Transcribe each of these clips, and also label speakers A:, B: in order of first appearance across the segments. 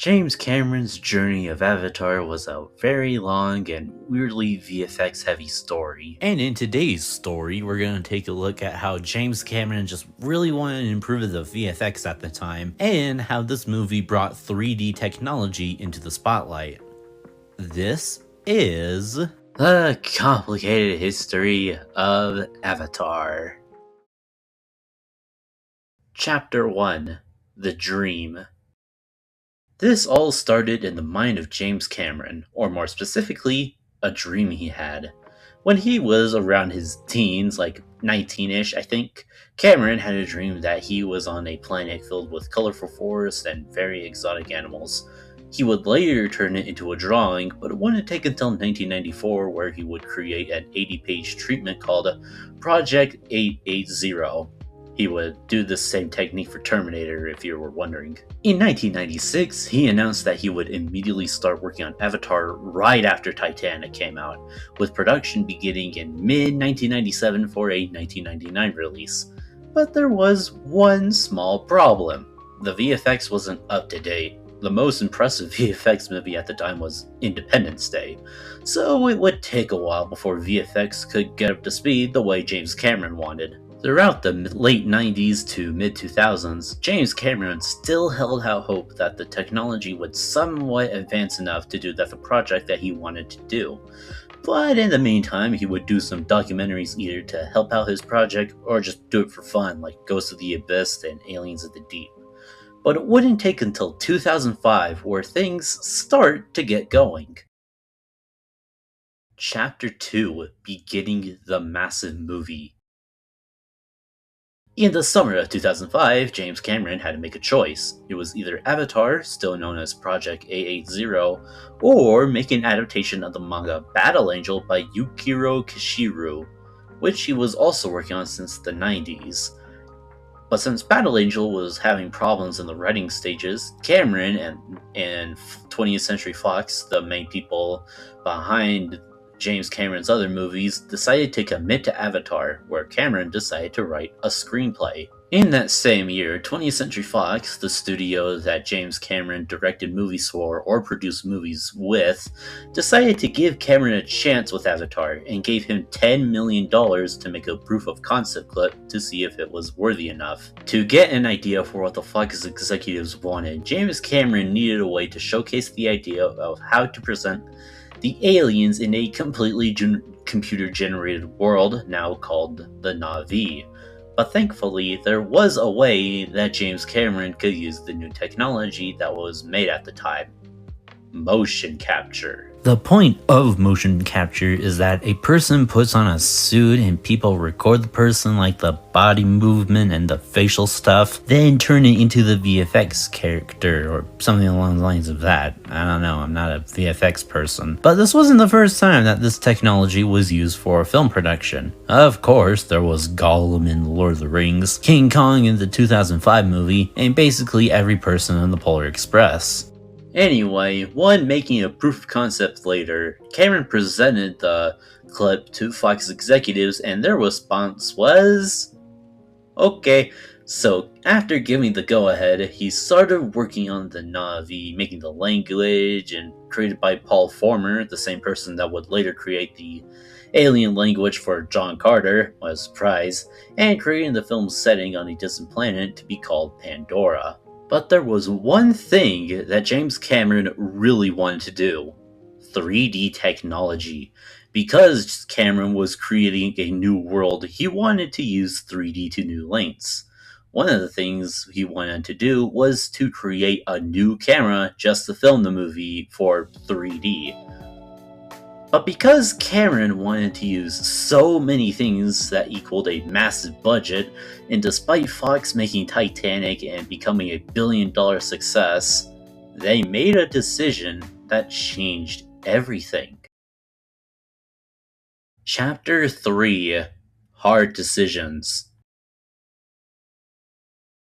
A: James Cameron's journey of Avatar was a very long and weirdly VFX heavy story. And in today's story, we're going to take a look at how James Cameron just really wanted to improve the VFX at the time, and how this movie brought 3D technology into the spotlight. This is the complicated history of Avatar. Chapter 1: The Dream. This all started in the mind of James Cameron, or more specifically, a dream he had. When he was around his teens, like 19-ish I think, Cameron had a dream that he was on a planet filled with colorful forests and very exotic animals. He would later turn it into a drawing, but it wouldn't take until 1994 where he would create an 80-page treatment called Project 880. He would do the same technique for Terminator, if you were wondering. In 1996, he announced that he would immediately start working on Avatar right after Titanic came out, with production beginning in mid-1997 for a 1999 release. But there was one small problem. The VFX wasn't up to date. The most impressive VFX movie at the time was Independence Day, so it would take a while before VFX could get up to speed the way James Cameron wanted. Throughout the late 90s to mid-2000s, James Cameron still held out hope that the technology would somewhat advance enough to do the project that he wanted to do. But in the meantime, he would do some documentaries either to help out his project or just do it for fun, like Ghost of the Abyss and Aliens of the Deep. But it wouldn't take until 2005 where things start to get going. Chapter 2: Beginning the Massive Movie. In the summer of 2005, James Cameron had to make a choice. It was either Avatar, still known as Project 880, or make an adaptation of the manga Battle Angel by Yukiro Kishiru, which he was also working on since the 90s. But since Battle Angel was having problems in the writing stages, Cameron and 20th Century Fox, the main people behind James Cameron's other movies, decided to commit to Avatar, where Cameron decided to write a screenplay. In that same year, 20th Century Fox, the studio that James Cameron directed movies for or produced movies with, decided to give Cameron a chance with Avatar and gave him $10 million to make a proof of concept clip to see if it was worthy enough. To get an idea for what the Fox executives wanted, James Cameron needed a way to showcase the idea of how to present the aliens in a completely computer-generated world now called the Na'vi. But thankfully, there was a way that James Cameron could use the new technology that was made at the time: motion capture. The point of motion capture is that a person puts on a suit and people record the person, like the body movement and the facial stuff, then turn it into the VFX character or something along the lines of that. I don't know, I'm not a VFX person. But this wasn't the first time that this technology was used for film production. Of course, there was Gollum in Lord of the Rings, King Kong in the 2005 movie, and basically every person in the Polar Express. Anyway, when making a proof of concept later, Cameron presented the clip to Fox executives and their response was, okay. So after giving the go-ahead, he started working on the Na'vi, making the language, and created by Paul Former, the same person that would later create the alien language for John Carter, what a surprise, and creating the film's setting on a distant planet to be called Pandora. But there was one thing that James Cameron really wanted to do: 3D technology. Because Cameron was creating a new world, he wanted to use 3D to new lengths. One of the things he wanted to do was to create a new camera just to film the movie for 3D. But because Cameron wanted to use so many things that equaled a massive budget, and despite Fox making Titanic and becoming a billion-dollar success, they made a decision that changed everything. Chapter 3: Hard Decisions.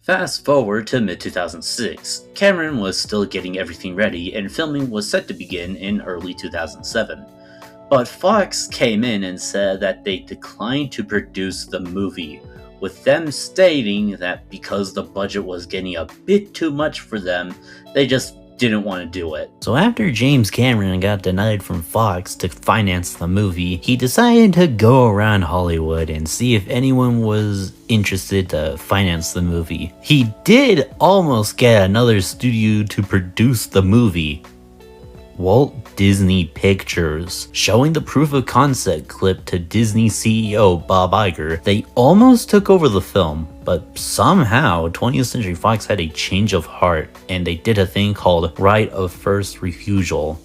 A: Fast forward to mid-2006, Cameron was still getting everything ready and filming was set to begin in early 2007. But Fox came in and said that they declined to produce the movie, with them stating that because the budget was getting a bit too much for them, they just didn't want to do it.
B: So after James Cameron got denied from Fox to finance the movie, he decided to go around Hollywood and see if anyone was interested to finance the movie. He did almost get another studio to produce the movie, Walt Disney Pictures. Showing the proof of concept clip to Disney CEO Bob Iger, they almost took over the film, but somehow 20th Century Fox had a change of heart and they did a thing called right of first refusal.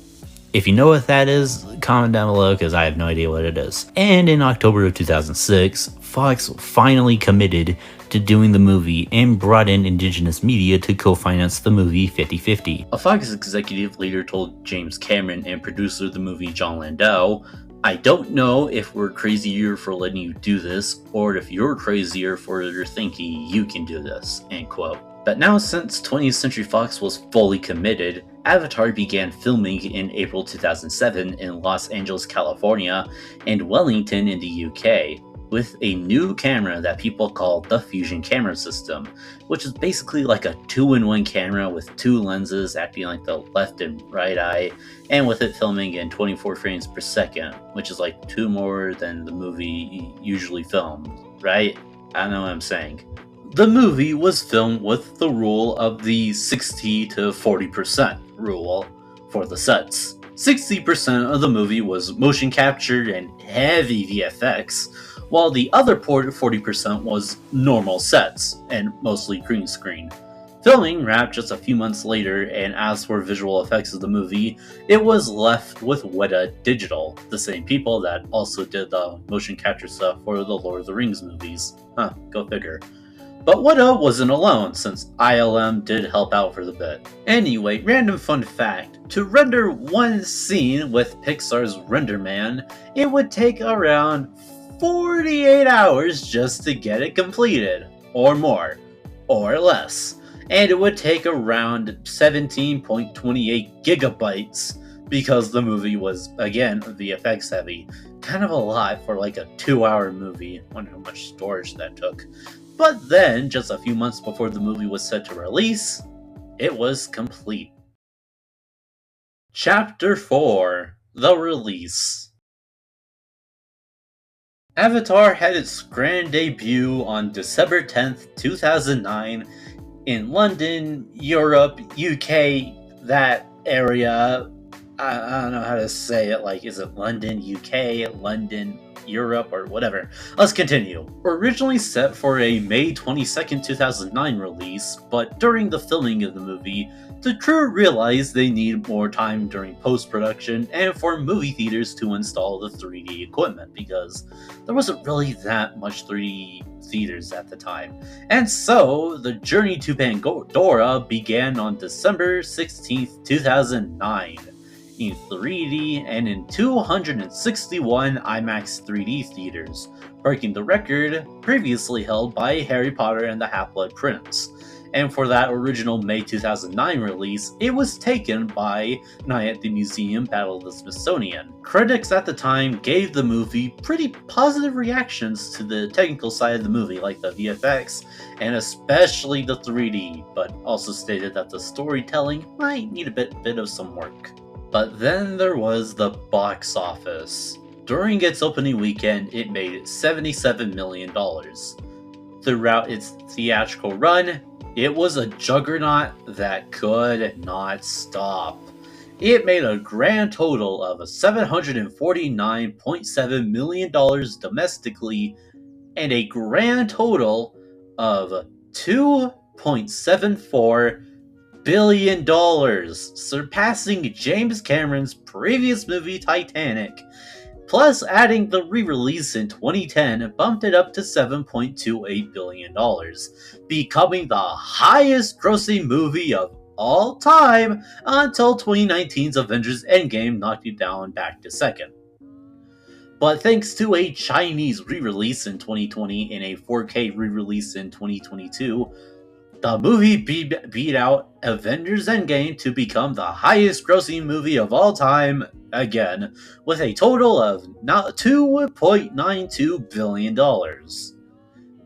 B: If you know what that is, comment down below because I have no idea what it is. And in October of 2006, Fox finally committed to doing the movie and brought in indigenous media to co-finance the movie 50-50.
A: A Fox executive later told James Cameron and producer of the movie John Landau, "I don't know if we're crazier for letting you do this, or if you're crazier for thinking you can do this," end quote. But now, since 20th Century Fox was fully committed, Avatar began filming in April 2007 in Los Angeles, California, and Wellington in the UK, with a new camera that people call the Fusion camera system, which is basically like a 2-in-1 camera with 2 lenses acting like the left and right eye, and with it filming in 24 frames per second, which is like 2 more than the movie usually filmed, right? I don't know what I'm saying. The movie was filmed with the rule of the 60 to 40% rule for the sets. 60% of the movie was motion capture and heavy VFX, while the other 40% was normal sets and mostly green screen. Filming wrapped just a few months later, and as for visual effects of the movie, it was left with Weta Digital, the same people that also did the motion capture stuff for the Lord of the Rings movies. Go figure. But Weta wasn't alone, since ILM did help out for the bit. Anyway, random fun fact, to render one scene with Pixar's RenderMan, it would take around 48 hours just to get it completed, or more, or less. And it would take around 17.28 gigabytes because the movie was, again, VFX heavy. Kind of a lot for like a 2-hour movie. I wonder how much storage that took. But then, just a few months before the movie was set to release, it was complete. Chapter 4: The Release. Avatar had its grand debut on December 10th, 2009 in London, Europe, UK, that area. I don't know how to say it, like, is it London, UK, London, Europe, or whatever. Let's continue. Originally set for a May 22nd, 2009 release, but during the filming of the movie, the crew realized they needed more time during post-production and for movie theaters to install the 3D equipment, because there wasn't really that much 3D theaters at the time. And so, the journey to Pandora began on December 16th, 2009. In 3D and in 261 IMAX 3D theaters, breaking the record previously held by Harry Potter and the Half-Blood Prince. And for that original May 2009 release, it was taken by Night at the Museum Battle of the Smithsonian. Critics at the time gave the movie pretty positive reactions to the technical side of the movie, like the VFX, and especially the 3D, but also stated that the storytelling might need a bit of some work. But then there was the box office. During its opening weekend, it made $77 million. Throughout its theatrical run, it was a juggernaut that could not stop. It made a grand total of $749.7 million domestically and a grand total of $2.74 billion, surpassing James Cameron's previous movie Titanic. Plus, adding the re-release in 2010 bumped it up to $7.28 billion, becoming the highest grossing movie of all time until 2019's Avengers Endgame knocked it down back to second. But thanks to a Chinese re-release in 2020 and a 4K re-release in 2022, the movie beat out Avengers Endgame to become the highest grossing movie of all time again, with a total of $2.92 billion.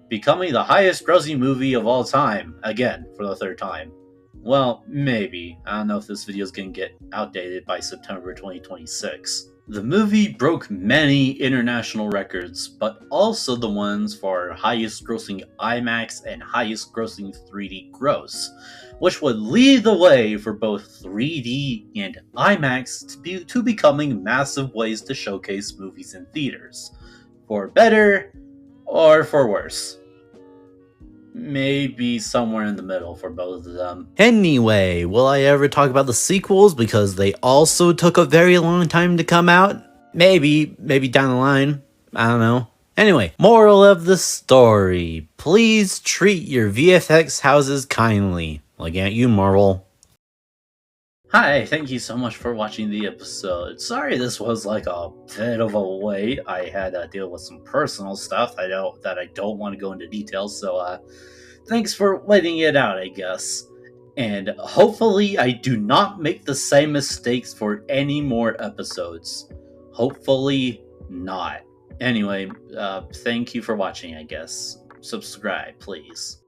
A: Becoming the highest grossing movie of all time, again, for the third time. Well, maybe. I don't know if this video is going to get outdated by September 2026. The movie broke many international records, but also the ones for highest grossing IMAX and highest grossing 3D gross, which would lead the way for both 3D and IMAX to becoming massive ways to showcase movies in theaters. For better or for worse. Maybe somewhere in the middle for both of them.
B: Anyway, will I ever talk about the sequels because they also took a very long time to come out? Maybe down the line. I don't know. Anyway, moral of the story. Please treat your VFX houses kindly. Looking at you, Marvel.
A: Hi, thank you so much for watching the episode. Sorry this was like a bit of a wait. I had to deal with some personal stuff that I don't want to go into details, so thanks for waiting it out, I guess. And hopefully I do not make the same mistakes for any more episodes. Hopefully not. Anyway, thank you for watching, I guess. Subscribe, please.